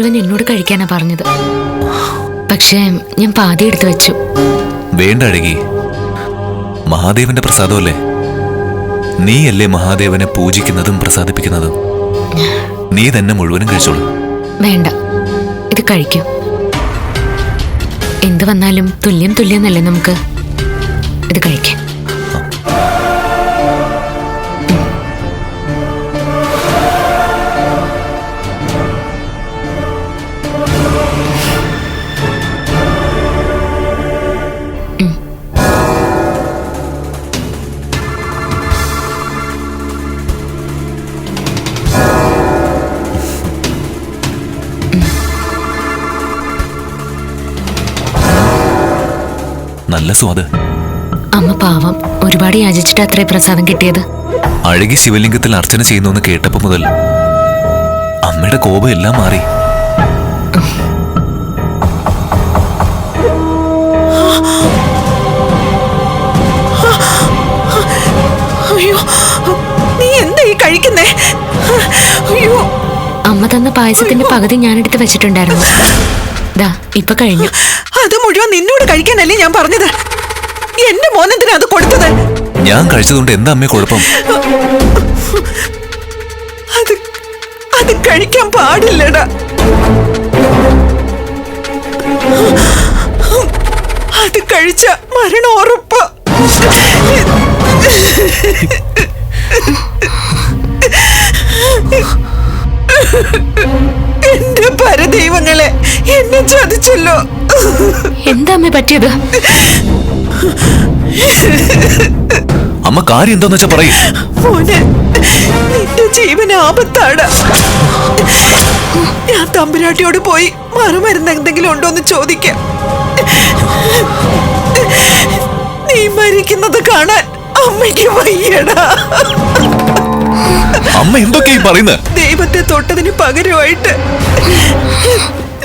മുഴുവൻ എന്നോട് കഴിക്കാനാ പറഞ്ഞത്. പക്ഷേ ഞാൻ പാതി എടുത്തു വെച്ചു. വേണ്ട അഴകി, മഹാദേവന്റെ പ്രസാദമല്ലേ. നീയല്ലേ മഹാദേവനെ പൂജിക്കുന്നതും പ്രസാദിപ്പിക്കുന്നതും. നീ തന്നെ മുഴുവനും കഴിച്ചോളൂ. വേണ്ട, ഇത് കഴിക്കൂ. എന്ത് വന്നാലും തുല്യം തുല്യെന്നല്ലേ നമുക്ക്. ഇത് കഴിക്കാം. നല്ല സ്വാദ്. അമ്മ പാവം, ഒരുപാട് യാചിച്ചിട്ട് അത്രേ പ്രസാദം കിട്ടിയത്. അഴകി ശിവലിംഗത്തിൽ അർച്ചന ചെയ്യുന്നു കേട്ടപ്പോ മുതൽ അമ്മയുടെ കോപം എല്ലാം മാറി. അയ്യോ, നീ എന്താ ഈ കഴിക്കുന്നേ? അയ്യോ, അമ്മ തന്ന പായസത്തിന്റെ പകുതി ഞാനെടുത്ത് വെച്ചിട്ടുണ്ടായിരുന്നു. ദാ ഇപ്പൊ കഴിഞ്ഞു. അത് മുഴുവൻ നിന്നോട് കഴിക്കാനല്ലേ ഞാൻ പറഞ്ഞത്. എന്റെ മോനെന്തിനാ അത് കൊടുത്തത്? ഞാൻ കഴിച്ചതുകൊണ്ട് എന്താ അമ്മേ കുഴപ്പം? അത് കഴിക്കാൻ പാടില്ലടാ. അത് കഴിച്ച മരണം ഉറപ്പ്. എന്റെ പരദൈവങ്ങളെ, എന്നെ ചതിച്ചല്ലോ. എന്താ അമ്മ പറ്റിയത്? അമ്മ കാര്യം എന്താന്ന് വെച്ചാ പറയൂ. മോനെ, നിന്റെ ജീവൻ ആപത്താണ്. ഞാൻ തമ്പുരാട്ടിയോട് പോയി മറുമരുന്ന് എന്തെങ്കിലും ഉണ്ടോന്ന് ചോദിക്കാം. നീ മരിക്കുന്നത് കാണാൻ അമ്മയ്ക്ക് വയ്യടാ. അമ്മ എന്തൊക്കെയാ പറയുന്നത്? ദൈവത്തെ തൊട്ടതിന് പകരമായിട്ട്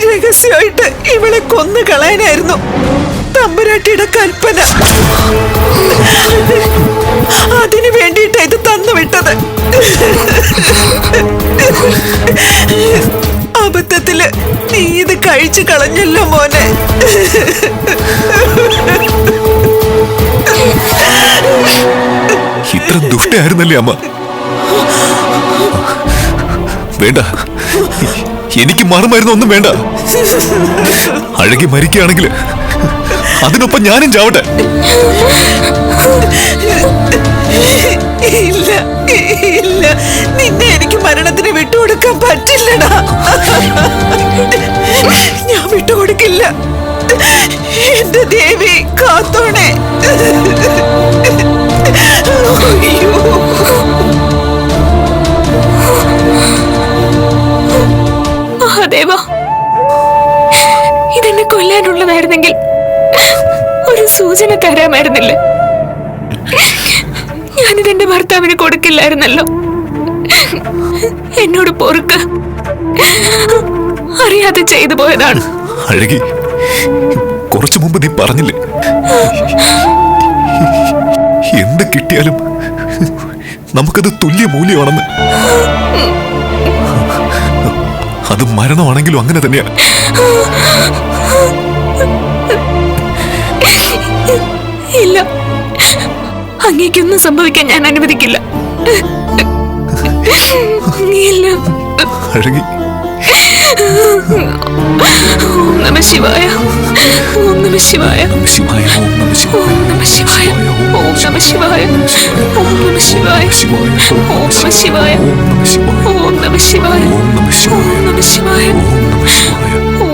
രഹസ്യമായിട്ട് ഇവളെ കൊന്നു കളയാനായിരുന്നു തമ്പുരാട്ടിയുടെ കൽപ്പന. അതിനു വേണ്ടിയിട്ട് ഇത് തന്നു വിട്ടത്. അബദ്ധത്തില് നീ ഇത് കഴിച്ചു കളഞ്ഞല്ലോ മോനെ. ഇത്ര ദുഷ്ടയായിരുന്നല്ലേ അമ്മ? വേണ്ട, എനിക്ക് മറുമരുന്ന് ഒന്നും വേണ്ട. അഴകി മരിക്കുകയാണെങ്കിൽ അതിനൊപ്പം ഞാനും ചാവട്ടെ. ഇല്ല ഇല്ല, നിന്നെ എനിക്ക് മരണത്തിന് വിട്ടുകൊടുക്കാൻ പറ്റില്ലടാ. ഞാൻ വിട്ടുകൊടുക്കില്ല. എന്റെ ദേവി കാത്തോണേ. അയ്യോ, മഹാദേവ, ഇതെന്നെ കൊല്ലാനുള്ളതായിരുന്നെങ്കിൽ ഒരു സൂചന തരാമായിരുന്നില്ലേ? ഞാനിതെന്റെ ഭർത്താവിന് കൊടുക്കില്ലായിരുന്നല്ലോ. എന്നോട് പൊറുക്ക്. അറിയാതെ ചെയ്തു പോയതാണ്. അഴകി, കുറച്ചു മുമ്പ് നീ പറഞ്ഞില്ലേ, എന്ത് കിട്ടിയാലും നമുക്കത് തുല്യ മൂല്യമാണെന്ന്. അത് മരണമാണെങ്കിലും അങ്ങനെ തന്നെയാ. ഇല്ല, അങ്ങേക്കൊന്നും സംഭവിക്കാൻ ഞാൻ അനുവദിക്കില്ല. ഇല്ല. അഴകി, ഓം നമഃ ശിവായ, ഓം നമഃ ശിവായ, ഓം ശിവായ, ഓം നമഃ ശിവായ, ഓം നമഃ ശിവായ, ഓം നമഃ ശിവായ, ഓം നമഃ ശിവായ, ഓം നമഃ ശിവായ, ഓം നമഃ ശിവായ, ഓം നമഃ ശിവായ, ഓം നമഃ ശിവായ, ഓം നമഃ ശിവായ, ഓം നമഃ ശിവായ, ഓം